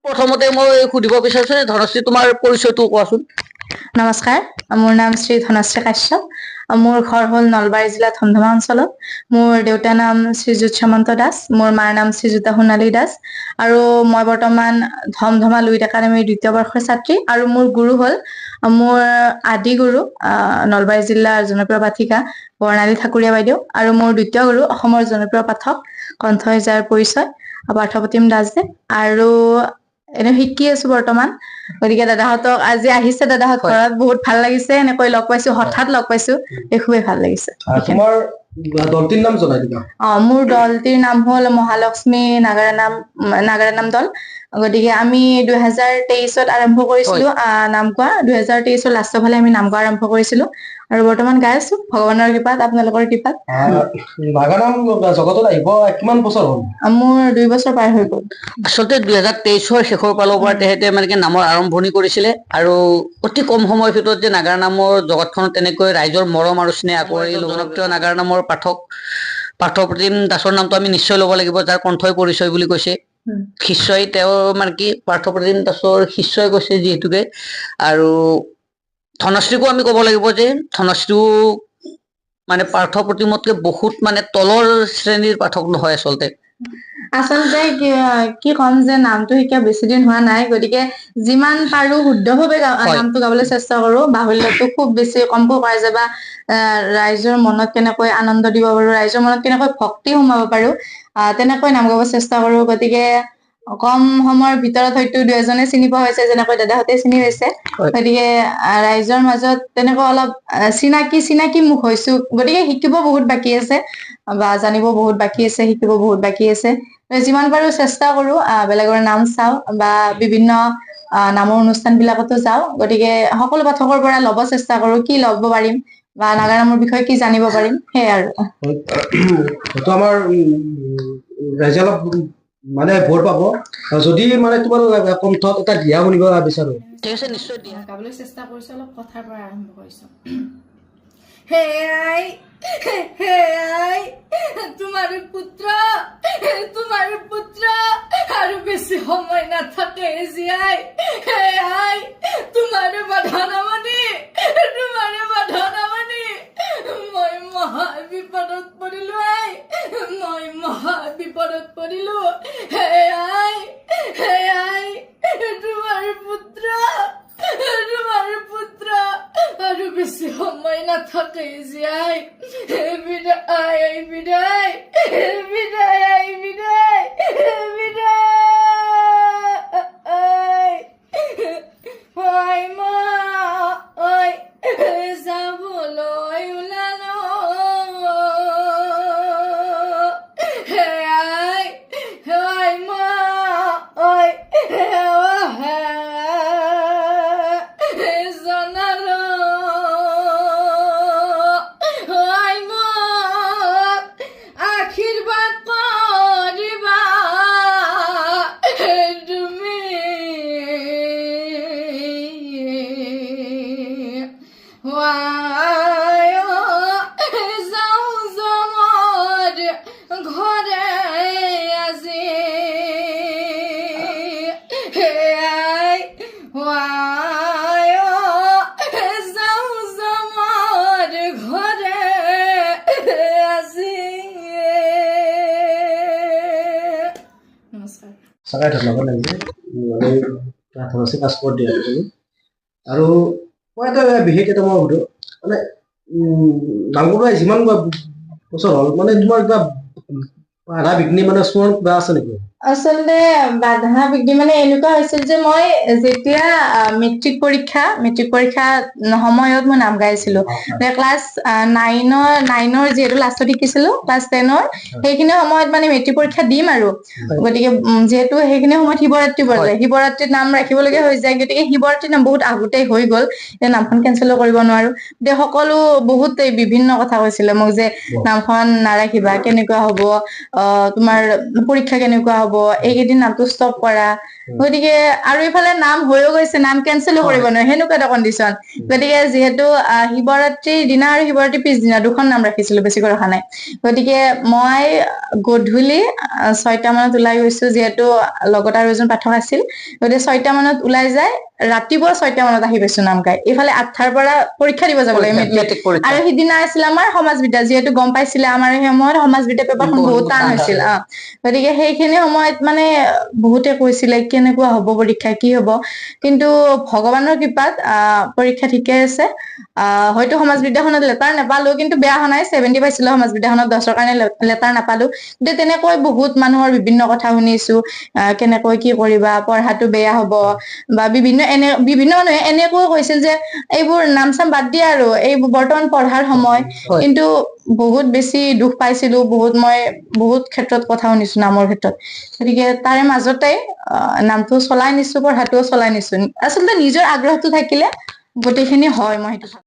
প্ৰথমতে মই সুধিব বিচাৰিছো যে ধনশ্ৰী তোমাৰ পৰিচয়টো কোৱাচোন। নমস্কাৰ, মোৰ নাম শ্ৰী ধনশ্ৰী কাশ্যপ। মোৰ ঘৰ হ'ল নলবাৰী জিলা ধমধমা অঞ্চলত। মোৰ দেউতাৰ নাম শ্ৰীযুত সামন্ত দাস, মোৰ মাৰ নাম শ্ৰীযুতা সোণালী দাস, আৰু মই বৰ্তমান ধমধমা লুইত একাডেমীৰ 2য় বৰ্ষৰ ছাত্ৰী। আৰু মোৰ গুৰু হ'ল মোৰ আদি গুৰু নলবাৰী জিলাৰ জনপ্ৰিয় পাঠিকা বৰ্ণালী ঠাকুৰীয়া বাইদেউ, আৰু মোৰ 2য় গুৰু অসমৰ জনপ্ৰিয় পাঠক কণ্ঠই যাৰ পৰিচয় পাৰ্থপ্ৰতিম দাসদেৱ। আৰু এনে শিকি আছো বৰ্তমান। গতিকে দাদাহঁতক আজি আহিছে, দাদাহঁত ঘৰত বহুত ভাল লাগিছে, এনেকৈ লগ পাইছো, হঠাৎ লগ পাইছো, খুবেই ভাল লাগিছে। তোমাৰ দলটিৰ নাম জনাই দিবা। মোৰ দলটিৰ নাম হ'ল মহালক্ষ্মী নাগাৰা নাম দল। গতিকে আমি 2023ত আৰম্ভ কৰিছিলো নাম গোৱা। 2023ৰ লাষ্টৰ ফালে আমি নাম গোৱা আৰম্ভ কৰিছিলো, আৰু বৰ্তমান গাই আছো ভগৱানৰ কৃপাত, আপোনালোকৰ কৃপাত। নাগাৰাম জগতত আহিব কিমান বছৰ হ'ল? মোৰ 2 বছৰ পাৰ হৈ গ'ল। আচলতে 2023ৰ শেষৰ ফালৰ পৰা তেখেতে মানে নামৰ আৰম্ভণি কৰিছিলে, আৰু অতি কম সময়ৰ ভিতৰত যে নাগাৰা নামৰ জগতখনত তেনেকৈ ৰাইজৰ মৰম আৰু স্নেহ আকোৱালি জনপ্ৰিয় নাগাৰা নামৰ পাঠক পাৰ্থপ্ৰতিম দাসৰ নামটো আমি নিশ্চয় ল'ব লাগিব, যাৰ কণ্ঠই পৰিচয় বুলি কৈছে। শিষ্যই তেওঁ মানে কি পাৰ্থপ্ৰতিম দাসৰ শিষ্যই কৈছে যিহেতুকে। আৰু ধনশ্ৰীকো আমি ক'ব লাগিব যে ধনশ্ৰীও মানে পাৰ্থপ্ৰতিমতকে বহুত মানে তলৰ শ্ৰেণীৰ পাঠক নহয় আচলতে কি কম যে নামটো শিকা বেছি দিন হোৱা নাই, গতিকে যিমান পাৰো শুদ্ধভাৱে নামটো গাবলৈ চেষ্টা কৰো। বাহুল্যটো খুব বেছি কমকৈ কৰা যায়, বা ৰাইজৰ মনত কেনেকৈ আনন্দ দিব পাৰো, ৰাইজৰ মনত কেনেকৈ ভক্তি সোমাব পাৰো, তেনেকৈ নাম গাব চেষ্টা কৰো। গতিকে কম সময়ৰ ভিতৰত হয়তো 2 এজনে চিনি পোৱা হৈছে, যেনেকৈ দাদাহঁতে চিনি পাইছে। গতিকে ৰাইজৰ মাজত তেনেকৈ অলপ চিনাকি মুখ হৈছো। গতিকে শিকিব বহুত বাকী আছে, বা জানিব বহুত বাকী আছে, শিকিব বহুত বাকী আছে। যিমান পাৰো চেষ্টা কৰো, বেলেগৰ নাম চাও বা বিভিন্ন নামৰ অনুষ্ঠান বিলাকতো যাওঁ। গতিকে সকলো পাঠকৰ পৰা ল'ব চেষ্টা কৰো, কি ল'ব পাৰিম বা নাগাৰা নামৰ বিষয়ে কি জানিব পাৰিম, সেয়াই আৰু। সেইটো আমাৰ ৰাইজে অলপ মানে ভোট পাব, যদি মানে তোমাৰ কণ্ঠত এটা দিহা শুনিব বিচাৰো। ঠিক আছে, নিশ্চয় দিয়া। গাবলৈ চেষ্টা কৰিছো, অলপ কথাৰ পৰা আৰম্ভ কৰিছো। হেয়াই হেয়াই তোমাৰ পুত্ৰ আৰু বেছি সময় নাথাকে জীয়াই। হেয়াই তোমাৰ বাধা নামানি মই মহা বিপদত পৰিলো। হেয়াই তোমাৰ পুত্ৰ আৰু বেছি সময় নাথাকে জীয়াই। বিদায়। ঐ মা ঐ যাবলৈ ওলালো। হেয়াই ঐ মা ঐ জনালো। আশীৰ্বাদ কৰিবা তুমি, যাওঁ জমৰ ঘৰে আজি। হেয়াই যাওঁ জমৰ ঘৰে আজি। নমস্কাৰ। চাই ধন্যবাদ লাগিছে মানে ধনশ্ৰী পাছপৰ্ট দিয়া তুমি। আৰু মই এটা বিশেষ এটা মই সুধো, মানে নামঘৰ যিমান বছৰ হ'ল, মানে তোমাৰ কিবা বাধা বিঘ্নি মানে স্মৰণ কিবা আছে নেকি? আচলতে বাধা বিঘ্নি মানে এনেকুৱা হৈছিল যে মই যেতিয়া মেট্ৰিক পৰীক্ষা সময়ত মই নাম গাইছিলো। ক্লাছ 9ৰ যিহেতু লাষ্টত শিকিছিলো, ক্লাছ 10ৰ সেইখিনি সময়ত মানে মেট্ৰিক পৰীক্ষা দিম আৰু। গতিকে যিহেতু সেইখিনি সময়ত শিৱৰাত্ৰি পৰে, শিৱৰাত্ৰিত নাম ৰাখিবলগীয়া হৈ যায়। গতিকে শিৱৰাত্ৰিৰ নাম বহুত আগতেই হৈ গ'ল, নামখন কেঞ্চেলো কৰিব নোৱাৰো। যে সকলো বহুত বিভিন্ন কথা কৈছিলে মোক, যে নামখন নাৰাখিবা, কেনেকুৱা হব, তোমাৰ পৰীক্ষা কেনেকুৱা হব, হব, এইকেইদিন নামটো ষ্টপ কৰা। গতিকে আৰু ইফালে নাম হৈও গৈছে, নাম কেনচেলো কৰিব নোৱাৰে, সেনেকুৱা এটা কণ্ডিশ্যন। গতিকে যিহেতু শিৱৰাত্ৰিৰ দিনা আৰু শিৱৰাত্ৰিৰ পিছদিনা দুখন নাম ৰাখিছিলো, বেছিকৈ ৰখা নাই। গতিকে মই গধূলি 6টা মানত ওলাই গৈছো, যিহেতু লগত আৰু এজন পাঠক আছিল। গতিকে 6টা মানত ওলাই যায়, ৰাতিপুৱা 6টা মানত আহি পাইছো নাম গাই। ইফালে 8টাৰ পৰা পৰীক্ষা দিব যাব লাগে মেট্ৰিক পৰীক্ষা। আৰু সিদিনা আছিল আমাৰ সমাজবিদ্যা, যিহেতু গম পাইছিলে আমাৰ সেই সময়ত সমাজবিদ্যা পেপাৰখন বহুত টান হৈছিল। গতিকে সেইখিনি সময়ত মানে বহুতে কৈছিলে কেনেকুৱা হব পৰীক্ষা, কি হব। কিন্তু ভগৱানৰ কৃপাত পৰীক্ষা ঠিকে আছে। হয়তো সমাজবিদ্যাখনত লেটাৰ নাপালো, কিন্তু বেয়া হোৱা নাই, 70 পাইছিলো সমাজবিদ্যাখনত, 10ৰ কাৰণে লেটাৰ নাপালো। কিন্তু তেনেকৈ বহুত মানুহৰ বিভিন্ন কথা শুনিছো, কেনেকৈ কি কৰিবা, পঢ়াটো বেয়া হব, বা বিভিন্ন মানুহে এনেকৈ কৈছিল যে এইবোৰ নাম চাম বাদ দিয়া আৰু এইবোৰ বৰ্তমান পঢ়াৰ সময়। কিন্তু বহুত বেছি দুখ পাইছিলো, মই বহুত ক্ষেত্ৰত কথা শুনিছো নামৰ ক্ষেত্ৰত। গতিকে তাৰে মাজতে নামটো চলাই নিছো, পঢ়াটোও চলাই নিছো। আচলতে নিজৰ আগ্ৰহটো থাকিলে গোটেইখিনি হয়, মই সেইটো